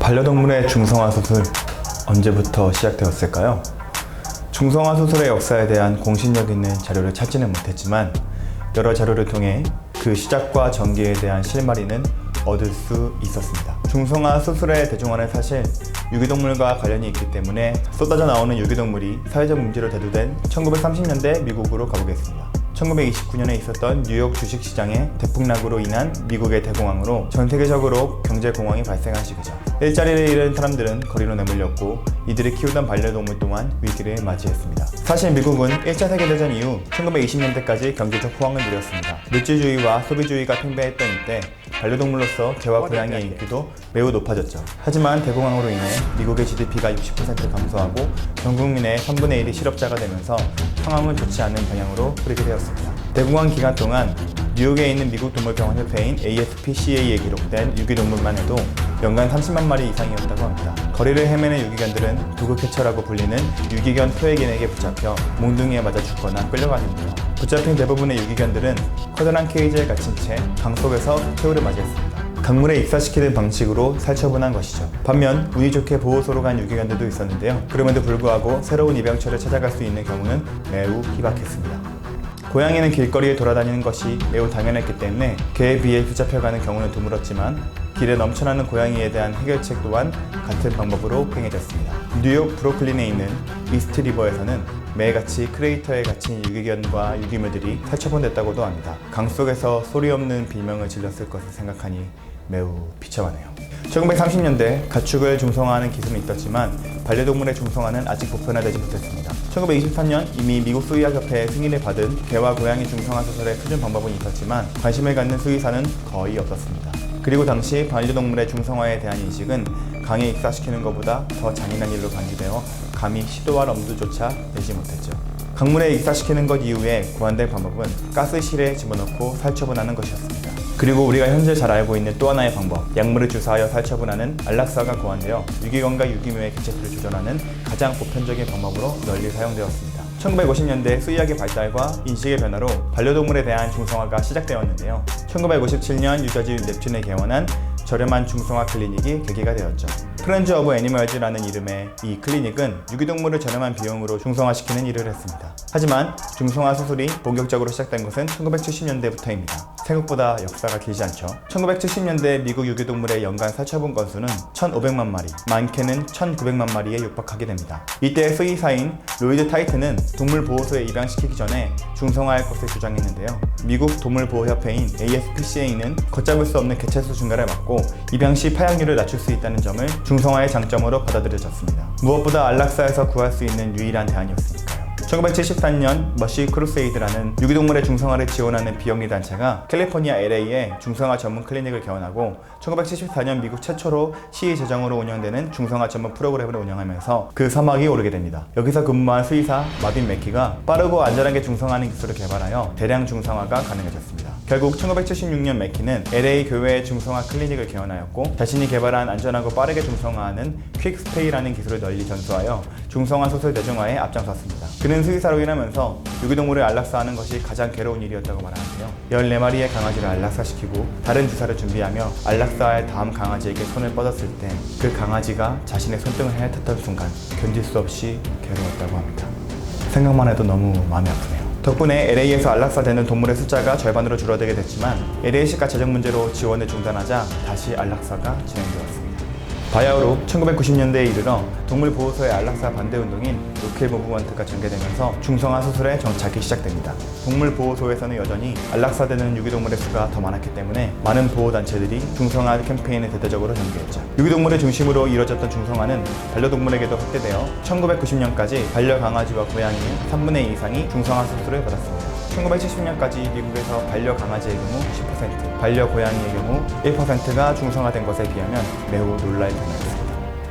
반려동물의 중성화 수술 언제부터 시작되었을까요? 중성화 수술의 역사에 대한 공신력 있는 자료를 찾지는 못했지만 여러 자료를 통해 그 시작과 전개에 대한 실마리는 얻을 수 있었습니다. 중성화 수술의 대중화는 사실 유기동물과 관련이 있기 때문에 쏟아져 나오는 유기동물이 사회적 문제로 대두된 1930년대 미국으로 가보겠습니다. 1929년에 있었던 뉴욕 주식시장의 대폭락으로 인한 미국의 대공황으로 전 세계적으로 경제공황이 발생한 시기죠. 일자리를 잃은 사람들은 거리로 내몰렸고 이들이 키우던 반려동물 또한 위기를 맞이했습니다. 사실 미국은 1차 세계대전 이후 1920년대까지 경제적 호황을 누렸습니다. 물질주의와 소비주의가 팽배했던 이때 반려동물로서 개와 고양이의 인기도 매우 높아졌죠. 하지만 대공황으로 인해 미국의 GDP가 60% 감소하고 전 국민의 3분의 1이 실업자가 되면서 상황은 좋지 않은 방향으로 흐르게 되었습니다. 대공황 기간 동안 뉴욕에 있는 미국 동물병원 협회인 ASPCA에 기록된 유기동물만 해도 연간 30만 마리 이상이었다고 합니다. 거리를 헤매는 유기견들은 도그캐쳐라고 불리는 유기견 토해견에게 붙잡혀 몽둥이에 맞아 죽거나 끌려가는데요. 붙잡힌 대부분의 유기견들은 커다란 케이지에 갇힌 채 강 속에서 최후를 맞이했습니다. 강물에 익사시키는 방식으로 살처분한 것이죠. 반면 운이 좋게 보호소로 간 유기견들도 있었는데요. 그럼에도 불구하고 새로운 입양처를 찾아갈 수 있는 경우는 매우 희박했습니다. 고양이는 길거리에 돌아다니는 것이 매우 당연했기 때문에 개에 비해 붙잡혀가는 경우는 드물었지만 길에 넘쳐나는 고양이에 대한 해결책 또한 같은 방법으로 행해졌습니다. 뉴욕 브루클린에 있는 이스트 리버에서는 매같이 크레이터에 갇힌 유기견과 유기묘들이 살처분됐다고도 합니다. 강 속에서 소리 없는 비명을 질렀을 것을 생각하니 매우 비참하네요. 1930년대 가축을 중성화하는 기술은 있었지만 반려동물의 중성화는 아직 보편화되지 못했습니다. 1923년 이미 미국 수의학협회의 승인을 받은 개와 고양이 중성화 수술의 표준 방법은 있었지만 관심을 갖는 수의사는 거의 없었습니다. 그리고 당시 반려동물의 중성화에 대한 인식은 강에 익사시키는 것보다 더 잔인한 일로 간주되어 감히 시도할 엄두조차 내지 못했죠. 강물에 익사시키는 것 이후에 고안된 방법은 가스실에 집어넣고 살처분하는 것이었습니다. 그리고 우리가 현재 잘 알고 있는 또 하나의 방법, 약물을 주사하여 살처분하는 안락사가 고안되어 유기견과 유기묘의 개체수를 조절하는 가장 보편적인 방법으로 널리 사용되었습니다. 1950년대 수의학의 발달과 인식의 변화로 반려동물에 대한 중성화가 시작되었는데요. 1957년 유저지 넵튠에 개원한 저렴한 중성화 클리닉이 계기가 되었죠. 프렌즈 오브 애니멀즈라는 이름의 이 클리닉은 유기동물을 저렴한 비용으로 중성화시키는 일을 했습니다. 하지만 중성화 수술이 본격적으로 시작된 것은 1970년대부터입니다. 생각보다 역사가 길지 않죠. 1970년대 미국 유기동물의 연간 살처분 건수는 1,500만 마리, 많게는 1,900만 마리에 육박하게 됩니다. 이때 수의사인 로이드 타이트는 동물보호소에 입양시키기 전에 중성화할 것을 주장했는데요. 미국 동물보호협회인 ASPCA는 걷잡을 수 없는 개체수 증가를 막고 입양 시 파양률을 낮출 수 있다는 점을 중성화의 장점으로 받아들여졌습니다. 무엇보다 안락사에서 구할 수 있는 유일한 대안이었으니까요. 1974년 머시 크루세이드라는 유기동물의 중성화를 지원하는 비영리 단체가 캘리포니아 LA에 중성화 전문 클리닉을 개원하고 1974년 미국 최초로 시의 재정으로 운영되는 중성화 전문 프로그램을 운영하면서 그 사막이 오르게 됩니다. 여기서 근무한 수의사 마빈 맥키가 빠르고 안전하게 중성화하는 기술을 개발하여 대량 중성화가 가능해졌습니다. 결국 1976년 맥키는 LA 교회의 중성화 클리닉을 개원하였고 자신이 개발한 안전하고 빠르게 중성화하는 퀵스테이라는 기술을 널리 전수하여 중성화 수술 대중화에 앞장섰습니다. 그는 수의사로 일하면서 유기동물을 안락사하는 것이 가장 괴로운 일이었다고 말하는데요. 14마리의 강아지를 안락사시키고 다른 주사를 준비하며 안락사할 다음 강아지에게 손을 뻗었을 때 그 강아지가 자신의 손등을 헤엄쳤던 순간 견딜 수 없이 괴로웠다고 합니다. 생각만 해도 너무 마음이 아프네요. 덕분에 LA에서 안락사되는 동물의 숫자가 절반으로 줄어들게 됐지만 LA시가 재정 문제로 지원을 중단하자 다시 안락사가 진행되었습니다. 바야흐로 1990년대에 이르러 동물보호소의 안락사 반대 운동인 로켓 무브먼트가 전개되면서 중성화 수술의 정착이 시작됩니다. 동물보호소에서는 여전히 안락사되는 유기동물의 수가 더 많았기 때문에 많은 보호단체들이 중성화 캠페인을 대대적으로 전개했죠. 유기동물을 중심으로 이루어졌던 중성화는 반려동물에게도 확대되어 1990년까지 반려강아지와 고양이의 3분의 2 이상이 중성화 수술을 받았습니다. 1970년까지 미국에서 반려강아지의 경우 10%, 반려고양이의 경우 1%가 중성화된 것에 비하면 매우 놀랄 변화였습니다.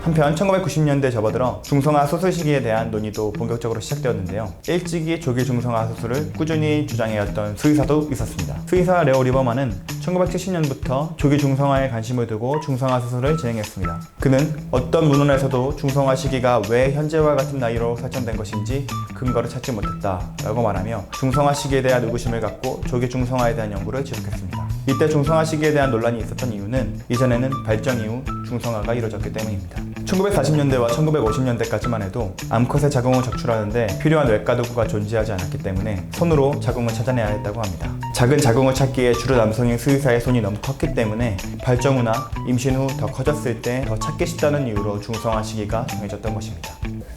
한편 1990년대 접어들어 중성화 수술 시기에 대한 논의도 본격적으로 시작되었는데요. 일찍이 조기 중성화 수술을 꾸준히 주장해왔던 수의사도 있었습니다. 수의사 레오 리버만은 1970년부터 조기 중성화에 관심을 두고 중성화 수술을 진행했습니다. 그는 어떤 문헌에서도 중성화 시기가 왜 현재와 같은 나이로 설정된 것인지 근거를 찾지 못했다라고 말하며 중성화 시기에 대한 의구심을 갖고 조기 중성화에 대한 연구를 지속했습니다. 이때 중성화 시기에 대한 논란이 있었던 이유는 이전에는 발정 이후 중성화가 이루어졌기 때문입니다. 1940년대와 1950년대까지만 해도 암컷의 자궁을 적출하는데 필요한 외과 도구가 존재하지 않았기 때문에 손으로 자궁을 찾아내야 했다고 합니다. 작은 자궁을 찾기에 주로 남성인 수의사의 손이 너무 컸기 때문에 발정 후나 임신 후 더 커졌을 때 더 찾기 쉽다는 이유로 중성화 시기가 정해졌던 것입니다.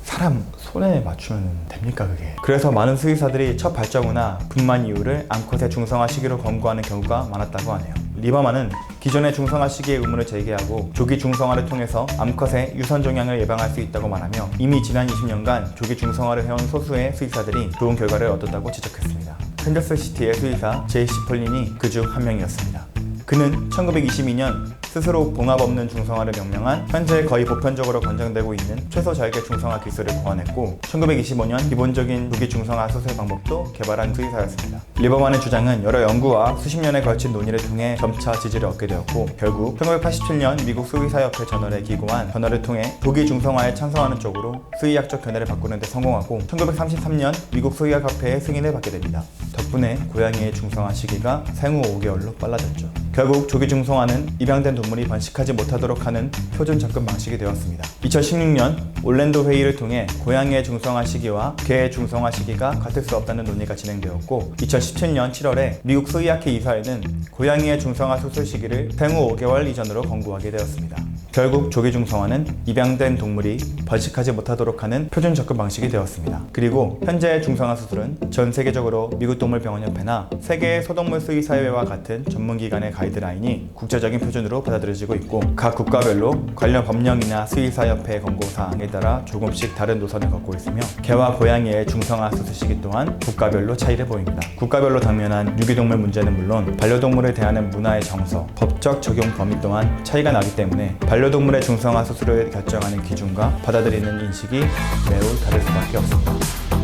사람 손에 맞추면 됩니까 그게? 그래서 많은 수의사들이 첫 발정 후나 분만 이후를 암컷의 중성화 시기로 권고하는 경우가 많았다고 하네요. 리버만은 기존의 중성화 시기의 의문을 제기하고 조기 중성화를 통해서 암컷의 유선 종양을 예방할 수 있다고 말하며 이미 지난 20년간 조기 중성화를 해온 소수의 수의사들이 좋은 결과를 얻었다고 지적했습니다. 캔저스시티의 수의사 제이시 폴린이 그 중 한 명이었습니다. 그는 1922년 스스로 봉합 없는 중성화를 명명한 현재 거의 보편적으로 권장되고 있는 최소 절개 중성화 기술을 고안했고 1925년 기본적인 조기 중성화 수술 방법도 개발한 수의사였습니다. 리버만의 주장은 여러 연구와 수십 년에 걸친 논의를 통해 점차 지지를 얻게 되었고 결국 1987년 미국 수의사협회 저널에 기고한 저널을 통해 조기 중성화에 찬성하는 쪽으로 수의학적 견해를 바꾸는 데 성공하고 1933년 미국 수의학협회의 승인을 받게 됩니다. 덕분에 고양이의 중성화 시기가 생후 5개월로 빨라졌죠. 결국 조기 중성화는 입양된 동물이 번식하지 못하도록 하는 표준 접근 방식이 되었습니다. 2016년 올랜도 회의를 통해 고양이의 중성화 시기와 개의 중성화 시기가 같을 수 없다는 논의가 진행되었고 2017년 7월에 미국 수의학회 이사회는 고양이의 중성화 수술 시기를 생후 5개월 이전으로 권고하게 되었습니다. 결국 조기 중성화는 입양된 동물이 번식하지 못하도록 하는 표준 접근 방식이 되었습니다. 그리고 현재의 중성화 수술은 전 세계적으로 미국 동물병원협회나 세계 소동물 수의사회와 같은 전문기관의 가이드라인이 국제적인 표준으로 받아들여지고 있고 각 국가별로 관련 법령이나 수의사협회 권고사항에 따라 조금씩 다른 노선을 걷고 있으며 개와 고양이의 중성화 수술 시기 또한 국가별로 차이를 보입니다. 국가별로 당면한 유기동물 문제는 물론 반려동물을 대하는 문화의 정서, 법적 적용 범위 또한 차이가 나기 때문에 반려동물의 중성화 수술을 결정하는 기준과 받아들이는 인식이 매우 다를 수밖에 없습니다.